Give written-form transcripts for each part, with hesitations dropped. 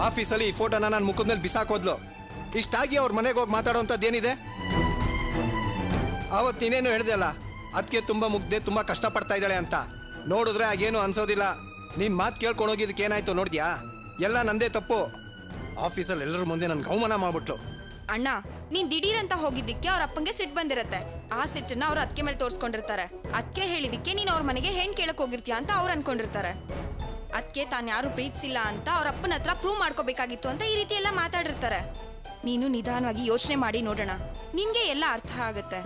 ಆಫೀಸಲ್ಲಿ ಈ ಫೋಟೋನ ನನ್ನ ಮುಖದ ಮೇಲೆ ಬಿಸಾಕೋದ್ಲು. ಇಷ್ಟಾಗಿ ಅವ್ರ ಮನೆಗೆ ಹೋಗಿ ಮಾತಾಡೋವಂಥದ್ದೇನಿದೆ? ಅವತ್ತಿನೇನು ಹೇಳ್ದೆ ಅಲ್ಲ, ಅದಕ್ಕೆ ತುಂಬ ಮುಗ್ದೆ, ತುಂಬ ಕಷ್ಟಪಡ್ತಾ ಇದ್ದಾಳೆ ಅಂತ. ನೋಡಿದ್ರೆ ಆಗೇನು ಅನ್ಸೋದಿಲ್ಲ. ನೀನು ಮಾತು ಕೇಳ್ಕೊಂಡು ಹೋಗಿದ್ದಕ್ಕೆ ಏನಾಯ್ತು ನೋಡಿದ್ಯಾ? ಎಲ್ಲ ನಂದೇ ತಪ್ಪು. ಆಫೀಸಲ್ಲಿ ಎಲ್ಲರ ಮುಂದೆ ನನ್ಗೆ ಅವಮಾನ ಮಾಡ್ಬಿಟ್ಲು. ಅಣ್ಣ, ನೀನ್ ದಿಢೀರಂತ ಹೋಗಿದ್ದಕ್ಕೆ ಅವ್ರ ಅಪ್ಪಂಗೆ ಸಿಟ್ಟು ಬಂದಿರತ್ತೆ. ಆ ಸಿಟ್ಟನ್ನ ಅವ್ರ ಅದಕ್ಕೆ ಮೇಲೆ ತೋರಿಸ್ಕೊಂಡಿರ್ತಾರೆ. ಅದಕ್ಕೆ ಹೇಳಿದಕ್ಕೆ ನೀನು ಅವ್ರ ಮನೆಗೆ ಹೆಣ್ ಕೇಳಕ್ ಹೋಗಿರ್ತೀಯ ಅಂತ ಅವ್ರು ಅನ್ಕೊಂಡಿರ್ತಾರೆ. ಅದಕ್ಕೆ ತಾನು ಯಾರು ಪ್ರೀತಿಸಿಲ್ಲ ಅಂತ ಅವ್ರ ಅಪ್ಪನ ಹತ್ರ ಪ್ರೂವ್ ಮಾಡ್ಕೋಬೇಕಾಗಿತ್ತು ಅಂತ ಈ ರೀತಿ ಎಲ್ಲ ಮಾತಾಡಿರ್ತಾರೆ. ನೀನು ನಿಧಾನವಾಗಿ ಯೋಚನೆ ಮಾಡಿ ನೋಡೋಣ, ನಿನ್ಗೆ ಎಲ್ಲ ಅರ್ಥ ಆಗತ್ತೆ.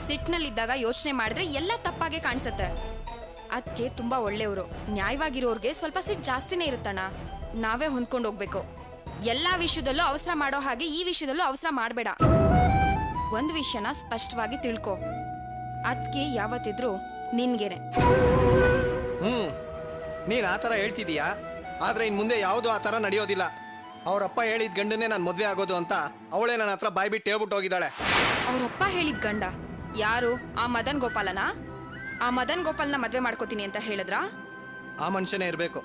ಸಿಟ್ನಲ್ಲಿದ್ದಾಗ ಯೋಚನೆ ಮಾಡಿದ್ರೆ ಎಲ್ಲ ತಪ್ಪಾಗೆ ಕಾಣಿಸುತ್ತೆ. ಅದಕ್ಕೆ ತುಂಬಾ ಒಳ್ಳೆಯವರು, ನ್ಯಾಯವಾಗಿರೋರ್ಗೆ ಸ್ವಲ್ಪ ಸಿಟ್ಟು ಜಾಸ್ತಿನೇ ಇರುತ್ತಣ್ಣ. ನಾವೇ ಹೊಂದ್ಕೊಂಡು ಹೋಗ್ಬೇಕು. ಎಲ್ಲಾ ವಿಷಯದಲ್ಲೂ ಅವಸರ ಮಾಡೋ ಹಾಗೆ ಈ ವಿಷಯದಲ್ಲೂ ಅವಸರ ಮಾಡಬೇಡ. ಒಂದು ವಿಷಯನ ಸ್ಪಷ್ಟವಾಗಿ ತಿಳ್ಕೊ. ಅದಕ್ಕೆ ಯಾವತ್ತಿದ್ರು ನಿನ್ಗೆನೆ. ನೀನು ಆ ಥರ ಹೇಳ್ತಿದೀಯಾ? ಆದರೆ ಇನ್ನು ಮುಂದೆ ಯಾವುದೂ ಆ ಥರ ನಡೆಯೋದಿಲ್ಲ. ಅವರಪ್ಪ ಹೇಳಿದ ಗಂಡನೇ ನಾನು ಮದುವೆ ಆಗೋದು ಅಂತ ಅವಳೇ ನನ್ನ ಹತ್ರ ಬಾಯ್ಬಿಟ್ಟು ಹೇಳ್ಬಿಟ್ಟು ಹೋಗಿದ್ದಾಳೆ. ಅವರಪ್ಪ ಹೇಳಿದ ಗಂಡ ಯಾರು? ಆ ಮದನ್ ಗೋಪಾಲನ? ಆ ಮದನ್ ಗೋಪಾಲನ ಮದುವೆ ಮಾಡ್ಕೋತೀನಿ ಅಂತ ಹೇಳಿದ್ರ? ಆ ಮನುಷ್ಯನೇ ಇರಬೇಕು.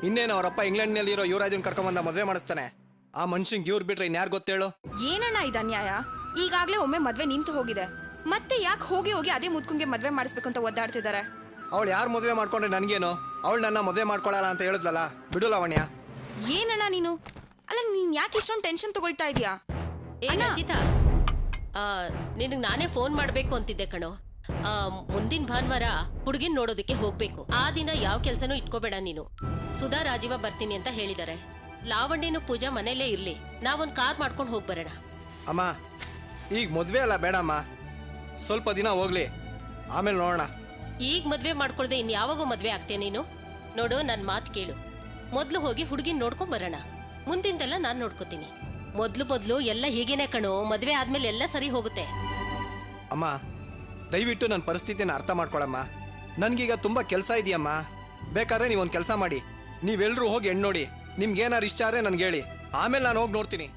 ಇನ್ನೇನು ಅವರಪ್ಪ ಇಂಗ್ಲೆಂಡ್ನಲ್ಲಿರೋ ಯುವರಾಜನ್ ಕರ್ಕೊಂಬಂದ ಮದುವೆ ಮಾಡಿಸ್ತಾನೆ. ಆ ಮನುಷ್ಯಂಗೆ ಇವ್ರು ಬಿಟ್ರೆ ಇನ್ಯಾರು ಗೊತ್ತೇಳು? ಏನಣ್ಣ ಇದು ಅನ್ಯಾಯ? ಈಗಾಗಲೇ ಒಮ್ಮೆ ಮದುವೆ ನಿಂತು ಹೋಗಿದೆ, ಮತ್ತೆ ಯಾಕೆ ಹೋಗಿ ಹೋಗಿ ಅದೇ ಮುದ್ಕುಂಗೆ ಮದುವೆ ಮಾಡಿಸ್ಬೇಕು ಅಂತ ಒದ್ದಾಡ್ತಿದ್ದಾರೆ? ಅವಳು ಯಾರು ಮದುವೆ ಮಾಡ್ಕೊಂಡ್ರೆ ನನಗೇನು? ಅವಳು ನನ್ನ ಮದುವೆ ಮಾಡ್ಕೊಳ್ಳಲ್ಲ ಅಂತ ಹೇಳಿದ್ಲಲ್ಲ, ಬಿಡು ಲಾವಣ್ಯ. ಏನಣ್ಣ ನೀನು? ಅಲ್ಲ, ನೀನ್ ಯಾಕೆ ಇಷ್ಟೊಂದು ಟೆನ್ಷನ್ ತಗೊಳ್ತಾ ಇದೀಯಾ? ಅಜಿತಾ, ನಿನಗೆ ನಾನೇ ಫೋನ್ ಮಾಡಬೇಕು ಅಂತಿದ್ದೆ ಕಣೋ. ಮುಂದಿನ ಭಾನುವಾರ ಹುಡುಗಿನ ನೋಡೋದಕ್ಕೆ ಹೋಗ್ಬೇಕು. ಆ ದಿನ ಯಾವ ಕೆಲಸನೂ ಇಟ್ಕೋಬೇಡ ನೀನು. ಸುಧಾ ರಾಜೀವ ಬರ್ತೀನಿ ಅಂತ ಹೇಳಿದ್ದಾರೆ. ಲಾವಣ್ಯನು ಪೂಜಾ ಮನೇಲೇ ಇರ್ಲಿ, ನಾವೊಂದು ಕಾರ್ ಮಾಡ್ಕೊಂಡು ಹೋಗಿ ಬರೋಣ. ಅಮ್ಮ, ಈಗ ಮದುವೆ ಅಲ್ಲ, ಬೇಡಮ್ಮ, ಸ್ವಲ್ಪ ದಿನ ಹೋಗ್ಲಿ, ಆಮೇಲೆ ನೋಡೋಣ. ಈಗ ಮದ್ವೆ ಮಾಡ್ಕೊಳ್ದೆ ಇನ್ ಯಾವಾಗೋ ಮದ್ವೆ ಆಗ್ತೇ ನೀನು? ನೋಡು, ನನ್ನ ಮಾತು ಕೇಳು. ಮೊದ್ಲು ಹೋಗಿ ಹುಡುಗಿನ ನೋಡ್ಕೊಂಡ್ ಬರೋಣ. ಮುಂದಿಂದೆಲ್ಲ ನಾನು ನೋಡ್ಕೋತೀನಿ. ಮೊದ್ಲು ಎಲ್ಲ ಹೀಗೇನೆ ಕಣೋ. ಮದ್ವೆ ಆದ್ಮೇಲೆ ಎಲ್ಲ ಸರಿ ಹೋಗುತ್ತೆ. ಅಮ್ಮ, ದಯವಿಟ್ಟು ನನ್ನ ಪರಿಸ್ಥಿತಿನ ಅರ್ಥ ಮಾಡ್ಕೊಳಮ್ಮ. ನನಗೀಗ ತುಂಬ ಕೆಲಸ ಇದೆಯಮ್ಮ. ಬೇಕಾದ್ರೆ ನೀವೊಂದು ಕೆಲಸ ಮಾಡಿ, ನೀವೆಲ್ಲರೂ ಹೋಗಿ ಹೆಣ್ಣು ನೋಡಿ. ನಿಮ್ಗೇನಾರು ಇಷ್ಟ ಆದರೆ ನನಗೆ ಹೇಳಿ, ಆಮೇಲೆ ನಾನು ಹೋಗಿ ನೋಡ್ತೀನಿ.